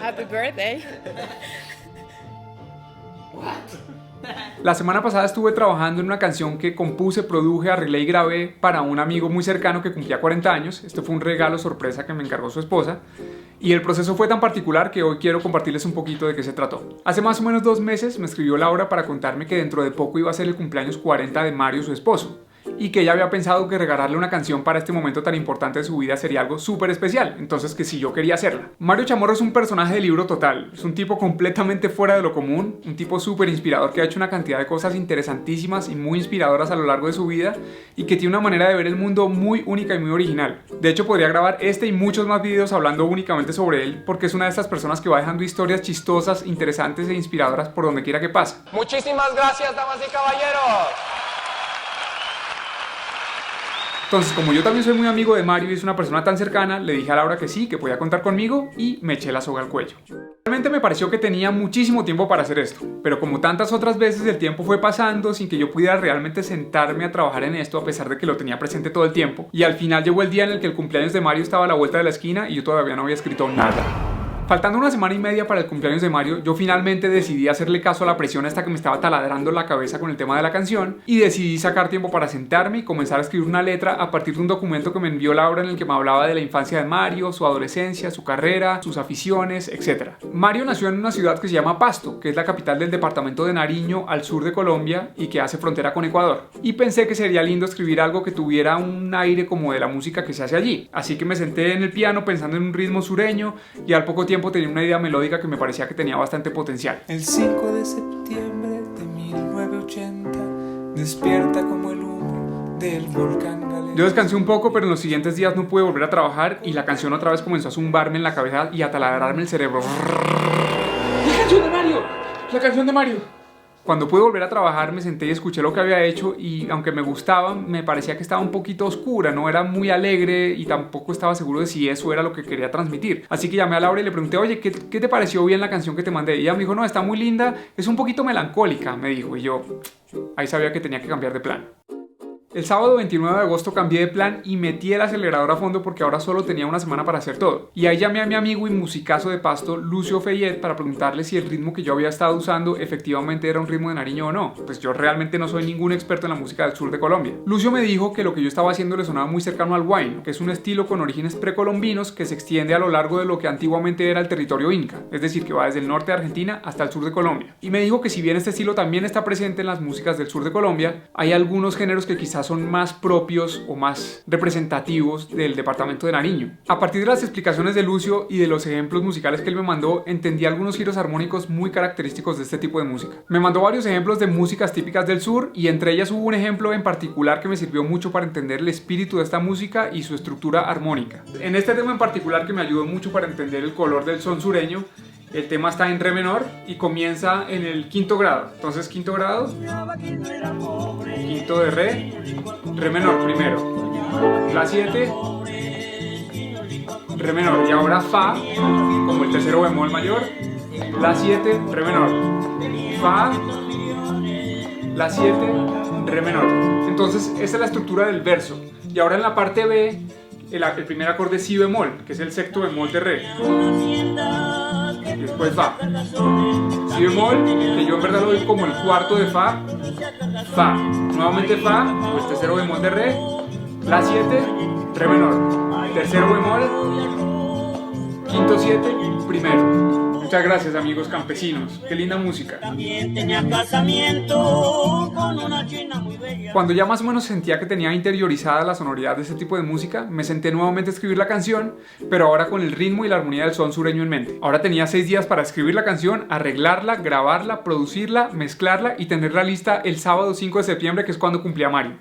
Happy birthday. La semana pasada estuve trabajando en una canción que compuse, produje, arreglé y grabé para un amigo muy cercano que cumplía 40 años. Este fue un regalo sorpresa que me encargó su esposa. Y el proceso fue tan particular que hoy quiero compartirles un poquito de qué se trató. Hace más o menos 2 meses me escribió Laura para contarme que dentro de poco iba a ser el cumpleaños 40 de Mario, su esposo, y que ella había pensado que regalarle una canción para este momento tan importante de su vida sería algo súper especial, entonces que si yo quería hacerla. Mario Chamorro es un personaje de libro total, es un tipo completamente fuera de lo común, un tipo súper inspirador que ha hecho una cantidad de cosas interesantísimas y muy inspiradoras a lo largo de su vida y que tiene una manera de ver el mundo muy única y muy original. De hecho, podría grabar este y muchos más videos hablando únicamente sobre él, porque es una de estas personas que va dejando historias chistosas, interesantes e inspiradoras por donde quiera que pase. Muchísimas gracias, damas y caballeros. Entonces, como yo también soy muy amigo de Mario y es una persona tan cercana, le dije a Laura que sí, que podía contar conmigo y me eché la soga al cuello. Realmente me pareció que tenía muchísimo tiempo para hacer esto, pero como tantas otras veces el tiempo fue pasando sin que yo pudiera realmente sentarme a trabajar en esto a pesar de que lo tenía presente todo el tiempo. Y al final llegó el día en el que el cumpleaños de Mario estaba a la vuelta de la esquina y yo todavía no había escrito nada. Faltando una semana y media para el cumpleaños de Mario, yo finalmente decidí hacerle caso a la presión hasta que me estaba taladrando la cabeza con el tema de la canción y decidí sacar tiempo para sentarme y comenzar a escribir una letra a partir de un documento que me envió Laura en el que me hablaba de la infancia de Mario, su adolescencia, su carrera, sus aficiones, etc. Mario nació en una ciudad que se llama Pasto, que es la capital del departamento de Nariño al sur de Colombia y que hace frontera con Ecuador. Y pensé que sería lindo escribir algo que tuviera un aire como de la música que se hace allí. Así que me senté en el piano pensando en un ritmo sureño y al poco tiempo tenía una idea melódica que me parecía que tenía bastante potencial. El 5 de septiembre de 1980 despierta como el humo del volcán Galera. Yo descansé un poco, pero en los siguientes días no pude volver a trabajar y la canción otra vez comenzó a zumbarme en la cabeza y a taladrarme el cerebro. ¡La canción de Mario! ¡La canción de Mario! Cuando pude volver a trabajar me senté y escuché lo que había hecho y aunque me gustaba, me parecía que estaba un poquito oscura, no era muy alegre y tampoco estaba seguro de si eso era lo que quería transmitir. Así que llamé a Laura y le pregunté, oye, ¿qué te pareció bien la canción que te mandé? Y ella me dijo, no, está muy linda, es un poquito melancólica, me dijo, y yo ahí sabía que tenía que cambiar de plan. El sábado 29 de agosto cambié de plan y metí el acelerador a fondo porque ahora solo tenía una semana para hacer todo. Y ahí llamé a mi amigo y musicazo de Pasto, Lucio Feyet, para preguntarle si el ritmo que yo había estado usando efectivamente era un ritmo de Nariño o no. Pues yo realmente no soy ningún experto en la música del sur de Colombia. Lucio me dijo que lo que yo estaba haciendo le sonaba muy cercano al huayno, que es un estilo con orígenes precolombinos que se extiende a lo largo de lo que antiguamente era el territorio inca, es decir, que va desde el norte de Argentina hasta el sur de Colombia. Y me dijo que si bien este estilo también está presente en las músicas del sur de Colombia, hay algunos géneros que quizás son más propios o más representativos del departamento de Nariño. A partir de las explicaciones de Lucio y de los ejemplos musicales que él me mandó, entendí algunos giros armónicos muy característicos de este tipo de música. Me mandó varios ejemplos de músicas típicas del sur y entre ellas hubo un ejemplo en particular que me sirvió mucho para entender el espíritu de esta música y su estructura armónica. En este tema en particular que me ayudó mucho para entender el color del son sureño, el tema está en re menor y comienza en el quinto grado. Entonces, quinto grado, quinto de re menor primero, la 7, re menor y ahora fa, como el tercero bemol mayor, la 7, re menor, fa, la 7, re menor. Entonces, esta es la estructura del verso. Y ahora en la parte B, el primer acorde es si bemol, que es el sexto bemol de re. Y después fa. Si bemol, que yo en verdad lo doy como el cuarto de fa. Fa. Nuevamente fa, o el tercero bemol de re. La 7, re menor. Tercero bemol, quinto 7, primero. Muchas gracias, amigos campesinos. Qué linda música. Cuando ya más o menos sentía que tenía interiorizada la sonoridad de este tipo de música, me senté nuevamente a escribir la canción, pero ahora con el ritmo y la armonía del son sureño en mente. Ahora tenía 6 días para escribir la canción, arreglarla, grabarla, producirla, mezclarla y tenerla lista el sábado 5 de septiembre, que es cuando cumplía Mario.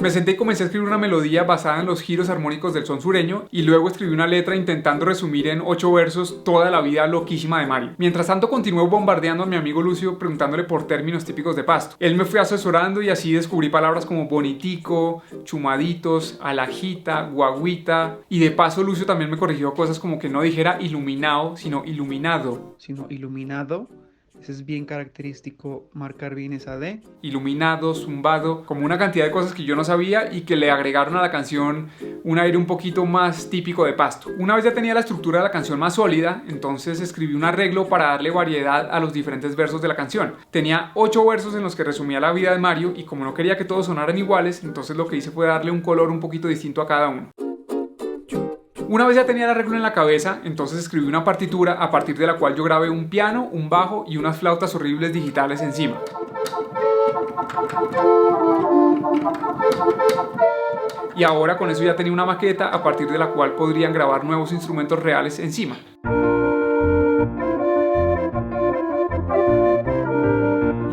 Me senté y comencé a escribir una melodía basada en los giros armónicos del son sureño y luego escribí una letra intentando resumir en 8 versos toda la vida loquísima de Mario. Mientras tanto continué bombardeando a mi amigo Lucio preguntándole por términos típicos de Pasto. Él me fue asesorando y así descubrí palabras como bonitico, chumaditos, alajita, guaguita y de paso Lucio también me corrigió cosas como que no dijera iluminado, sino iluminado. Sino iluminado. Ese es bien característico, marcar bien esa D. Iluminado, zumbado, como una cantidad de cosas que yo no sabía y que le agregaron a la canción un aire un poquito más típico de Pasto. Una vez ya tenía la estructura de la canción más sólida, entonces escribí un arreglo para darle variedad a los diferentes versos de la canción. Tenía 8 versos en los que resumía la vida de Mario y como no quería que todos sonaran iguales, entonces lo que hice fue darle un color un poquito distinto a cada uno. Una vez ya tenía el arreglo en la cabeza, entonces escribí una partitura a partir de la cual yo grabé un piano, un bajo y unas flautas horribles digitales encima. Y ahora con eso ya tenía una maqueta a partir de la cual podrían grabar nuevos instrumentos reales encima.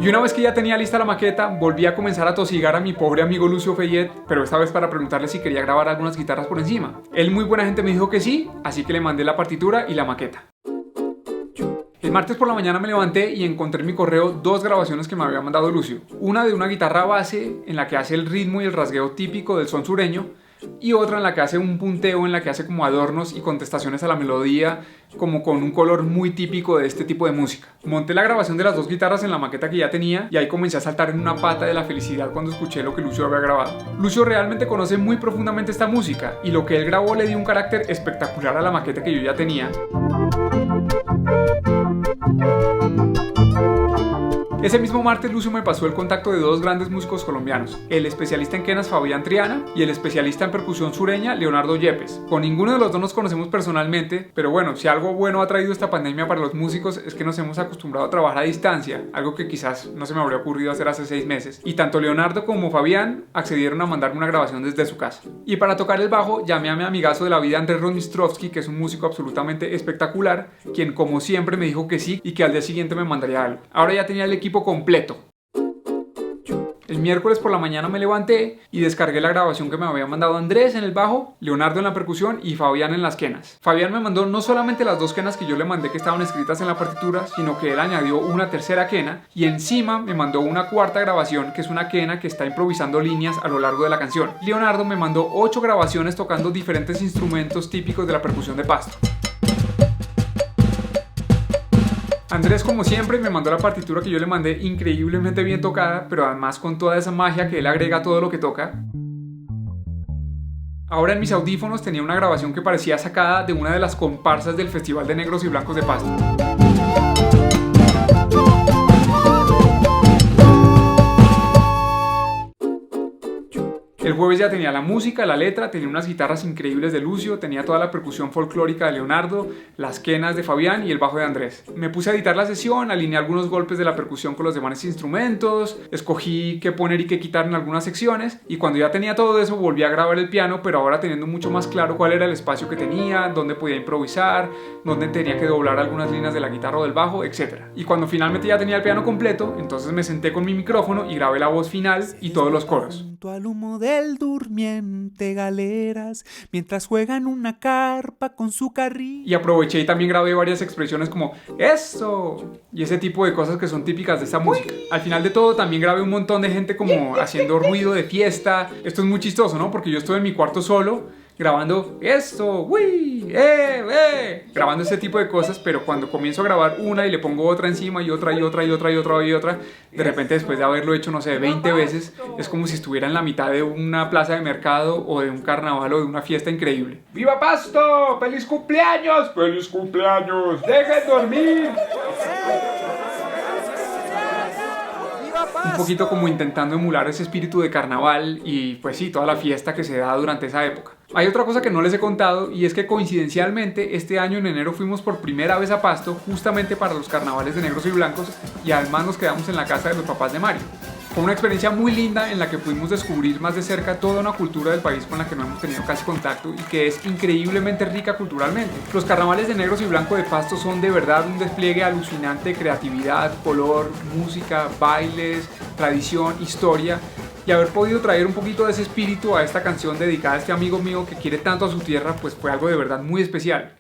Y una vez que ya tenía lista la maqueta, volví a comenzar a tosigar a mi pobre amigo Lucio Fayet, pero esta vez para preguntarle si quería grabar algunas guitarras por encima. Él, muy buena gente, me dijo que sí, así que le mandé la partitura y la maqueta. El martes por la mañana me levanté y encontré en mi correo 2 grabaciones que me había mandado Lucio. Una de una guitarra base en la que hace el ritmo y el rasgueo típico del son sureño, y otra en la que hace un punteo, en la que hace como adornos y contestaciones a la melodía, como con un color muy típico de este tipo de música. Monté la grabación de las 2 guitarras en la maqueta que ya tenía y ahí comencé a saltar en una pata de la felicidad cuando escuché lo que Lucio había grabado. Lucio realmente conoce muy profundamente esta música y lo que él grabó le dio un carácter espectacular a la maqueta que yo ya tenía. Ese mismo martes Lucio me pasó el contacto de 2 grandes músicos colombianos, el especialista en quenas Fabián Triana y el especialista en percusión sureña Leonardo Yepes. Con ninguno de los dos nos conocemos personalmente, pero bueno, si algo bueno ha traído esta pandemia para los músicos es que nos hemos acostumbrado a trabajar a distancia, algo que quizás no se me habría ocurrido hacer hace 6 meses. Y tanto Leonardo como Fabián accedieron a mandarme una grabación desde su casa. Y para tocar el bajo llamé a mi amigazo de la vida Andrés Rodmistrovski, que es un músico absolutamente espectacular, quien como siempre me dijo que sí y que al día siguiente me mandaría algo. Ahora ya tenía el equipo completo. El miércoles por la mañana me levanté y descargué la grabación que me había mandado Andrés en el bajo, Leonardo en la percusión y Fabián en las quenas. Fabián me mandó no solamente las 2 quenas que yo le mandé que estaban escritas en la partitura, sino que él añadió una tercera quena y encima me mandó una 4ª grabación que es una quena que está improvisando líneas a lo largo de la canción. Leonardo me mandó 8 grabaciones tocando diferentes instrumentos típicos de la percusión de Pasto. Andrés, como siempre, me mandó la partitura que yo le mandé increíblemente bien tocada, pero además con toda esa magia que él agrega a todo lo que toca. Ahora en mis audífonos tenía una grabación que parecía sacada de una de las comparsas del Festival de Negros y Blancos de Pasto. El jueves ya tenía la música, la letra, tenía unas guitarras increíbles de Lucio, tenía toda la percusión folclórica de Leonardo, las quenas de Fabián y el bajo de Andrés. Me puse a editar la sesión, alineé algunos golpes de la percusión con los demás instrumentos, escogí qué poner y qué quitar en algunas secciones y cuando ya tenía todo eso volví a grabar el piano, pero ahora teniendo mucho más claro cuál era el espacio que tenía, dónde podía improvisar, dónde tenía que doblar algunas líneas de la guitarra o del bajo, etc. Y cuando finalmente ya tenía el piano completo, entonces me senté con mi micrófono y grabé la voz final y todos los coros. Al humo del durmiente galeras, mientras juegan una carpa con su carril. Y aproveché y también grabé varias expresiones como ¡eso! Y ese tipo de cosas que son típicas de esta música. Al final de todo también grabé un montón de gente como haciendo ruido de fiesta. Esto es muy chistoso, ¿no? Porque yo estoy en mi cuarto solo grabando esto, uy, grabando ese tipo de cosas, pero cuando comienzo a grabar una y le pongo otra encima y otra y otra y otra y otra y otra, de repente después de haberlo hecho, no sé, 20 veces, es como si estuviera en la mitad de una plaza de mercado o de un carnaval o de una fiesta increíble. ¡Viva Pasto! ¡Feliz cumpleaños! ¡Feliz cumpleaños! ¡Dejen dormir! Un poquito como intentando emular ese espíritu de carnaval y pues sí, toda la fiesta que se da durante esa época. Hay otra cosa que no les he contado y es que coincidencialmente este año en enero fuimos por primera vez a Pasto justamente para los carnavales de negros y blancos y además nos quedamos en la casa de los papás de Mario. Fue una experiencia muy linda en la que pudimos descubrir más de cerca toda una cultura del país con la que no hemos tenido casi contacto y que es increíblemente rica culturalmente. Los carnavales de negros y blancos de Pasto son de verdad un despliegue alucinante de creatividad, color, música, bailes, tradición, historia. Y haber podido traer un poquito de ese espíritu a esta canción dedicada a este amigo mío que quiere tanto a su tierra, pues fue algo de verdad muy especial.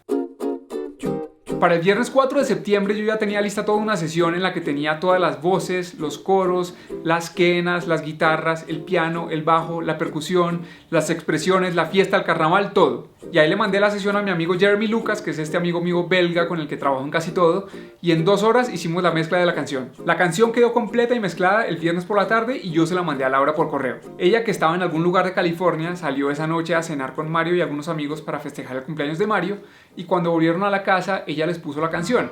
Para el viernes 4 de septiembre yo ya tenía lista toda una sesión en la que tenía todas las voces, los coros, las quenas, las guitarras, el piano, el bajo, la percusión, las expresiones, la fiesta, el carnaval, todo. Y ahí le mandé la sesión a mi amigo Jeremy Lucas, que es este amigo mío belga con el que trabajo en casi todo, y en 2 horas hicimos la mezcla de la canción. La canción quedó completa y mezclada el viernes por la tarde y yo se la mandé a Laura por correo. Ella, que estaba en algún lugar de California, salió esa noche a cenar con Mario y algunos amigos para festejar el cumpleaños de Mario, y cuando volvieron a la casa ella les puso la canción.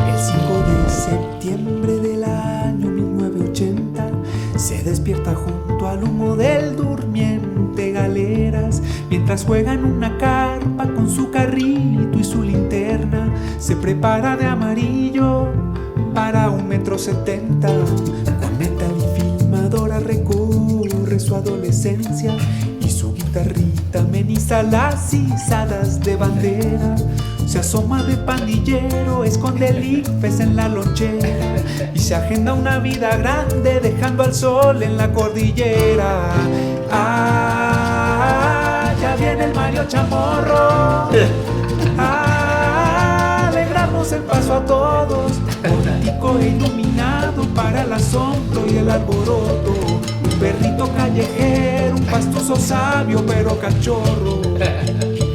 El 5 de septiembre del año 1980 se despierta junto al humo del durmiente Galeras, mientras juega en una carpa con su carrito y su linterna. Se prepara de amarillo para 1,70 m. Con metal y filmadora recorre su adolescencia y su guitarrita ameniza las izadas de bandera. Se asoma de pandillero, esconde el IFES en la lonchera y se agenda una vida grande dejando al sol en la cordillera. Ah, ya viene el Mario Chamorro a alegrarnos el paso a todos, político e iluminado para el asombro y el alboroto. Un perrito callejero, un pastuso sabio pero cachorro.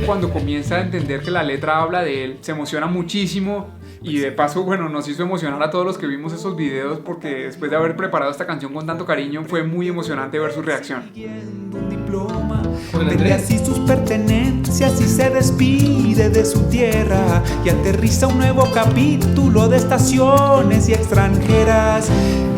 Cuando comienza a entender que la letra habla de él, se emociona muchísimo y de paso, bueno, nos hizo emocionar a todos los que vimos esos videos, porque después de haber preparado esta canción con tanto cariño, fue muy emocionante ver su reacción. Un diploma, vende así sus pertenencias y se despide de su tierra y aterriza un nuevo capítulo de estaciones y extranjeras.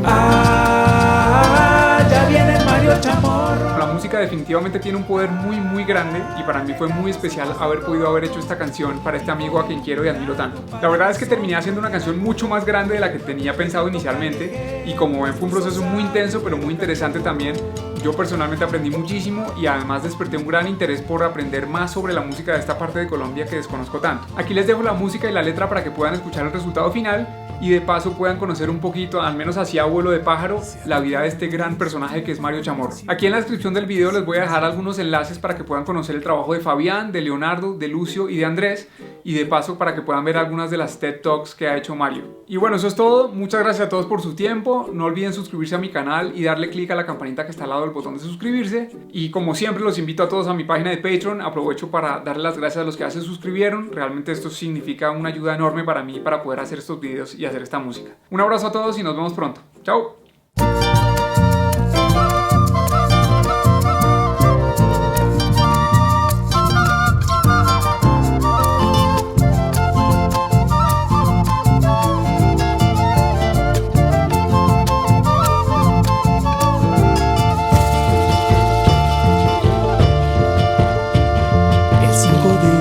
Ah, ya viene el Mario Chamorro. La música definitivamente tiene un poder muy grande y para mí fue muy especial haber podido haber hecho esta canción para este amigo a quien quiero y admiro tanto. La verdad es que terminé haciendo una canción mucho más grande de la que tenía pensado inicialmente y como ven fue un proceso muy intenso pero muy interesante también. Yo personalmente aprendí muchísimo y además desperté un gran interés por aprender más sobre la música de esta parte de Colombia que desconozco tanto. Aquí les dejo la música y la letra para que puedan escuchar el resultado final y de paso puedan conocer un poquito, al menos así a vuelo de pájaro, la vida de este gran personaje que es Mario Chamorro. Aquí en la descripción del video les voy a dejar algunos enlaces para que puedan conocer el trabajo de Fabián, de Leonardo, de Lucio y de Andrés, y de paso para que puedan ver algunas de las TED Talks que ha hecho Mario. Y bueno, eso es todo. Muchas gracias a todos por su tiempo. No olviden suscribirse a mi canal y darle click a la campanita que está al lado del botón de suscribirse. Y como siempre los invito a todos a mi página de Patreon. Aprovecho para darle las gracias a los que ya se suscribieron. Realmente esto significa una ayuda enorme para mí para poder hacer estos videos y hacer esta música. Un abrazo a todos y nos vemos pronto. Chao.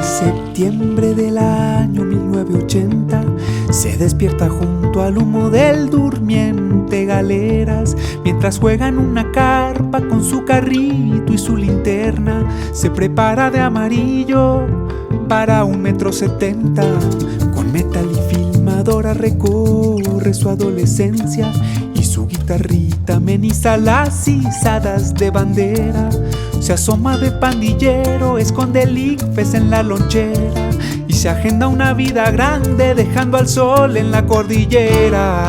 Septiembre del año 1980 se despierta junto al humo del durmiente Galeras, mientras juega en una carpa con su carrito y su linterna. Se prepara de amarillo para 1,70 m. Con metal y filmadora recorre su adolescencia y su guitarrita ameniza las izadas de bandera. Se asoma de pandillero, esconde el IFES en la lonchera y se agenda una vida grande dejando al sol en la cordillera.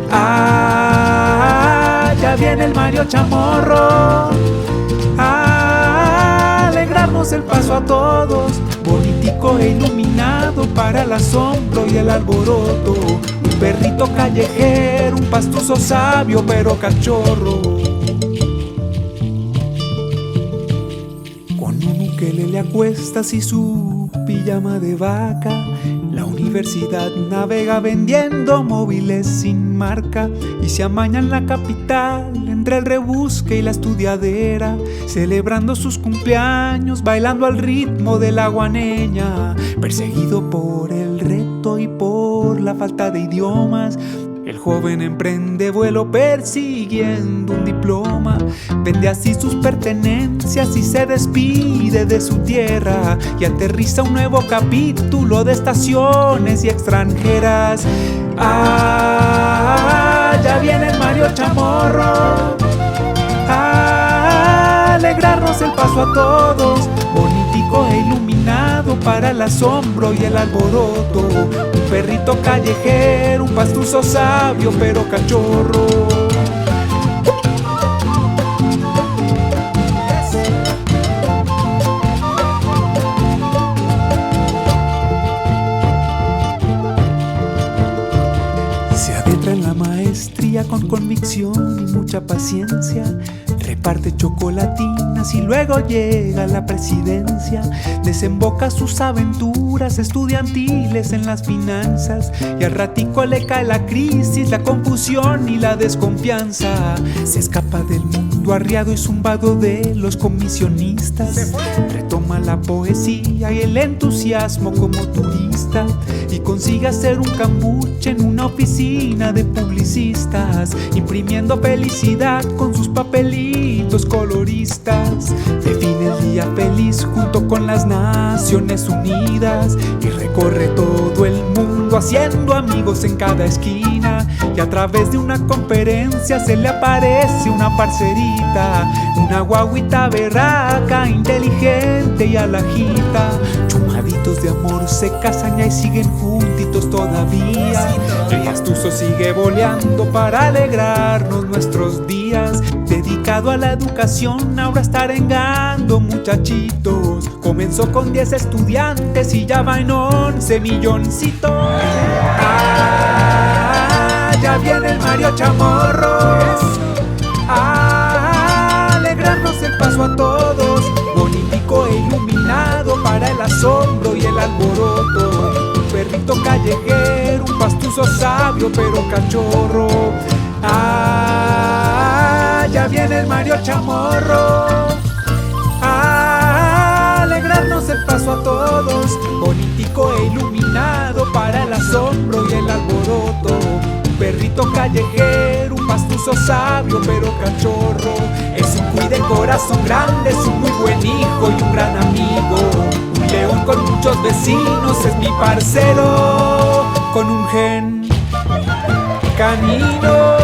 Ah, ya viene el Mario Chamorro a alegrarnos el paso a todos, político e iluminado para el asombro y el alboroto. Un perrito callejero, un pastuso sabio pero cachorro. Que le acuestas y su pijama de vaca. La universidad navega vendiendo móviles sin marca y se amaña en la capital entre el rebusque y la estudiadera, celebrando sus cumpleaños, bailando al ritmo de la guaneña, perseguido por el reto y por la falta de idiomas. El joven emprende vuelo persiguiendo un diploma, vende así sus pertenencias y se despide de su tierra y aterriza un nuevo capítulo de estaciones y extranjeras. Ah, ya viene el Mario Chamorro a alegrarnos el paso a todos, bonitico e iluminado para el asombro y el alboroto. Un perrito callejero, un pastuso sabio pero cachorro. Se adentra en la maestría con convicción y mucha paciencia. Reparte chocolatinas y luego llega a la presidencia. Desemboca sus aventuras estudiantiles en las finanzas y al ratico le cae la crisis, la confusión y la desconfianza. Se escapa del mundo arriado y zumbado de los comisionistas. Retoma la poesía y el entusiasmo como turista y consigue hacer un cambuche en una oficina de publicistas, imprimiendo felicidad con sus papelitos coloristas. Define el día feliz junto con las Naciones Unidas y recorre todo el mundo haciendo amigos en cada esquina. Y a través de una conferencia se le aparece una parcerita, una guaguita berraca, inteligente y alajita. Chumaditos de amor se casan y ahí siguen juntitos todavía. El pastuso sigue boleando para alegrarnos nuestros días. Dedicado a la educación, ahora está arengando muchachitos. Comenzó con 10 estudiantes y ya va en 11 milloncitos. Ah, ya viene el Mario Chamorro a alegrarnos el paso a todos, bonitico e iluminado para el asombro y el alboroto. Un perrito callejero, un pastuso sabio pero cachorro. Ah, ya viene el Mario Chamorro a alegrarnos el paso a todos, bonitico e iluminado para el asombro y el alboroto. Un perrito callejero, un pastuso sabio pero cachorro. Es un cuy de corazón grande, es un muy buen hijo y un gran amigo. Un león con muchos vecinos, es mi parcero con un gen canino.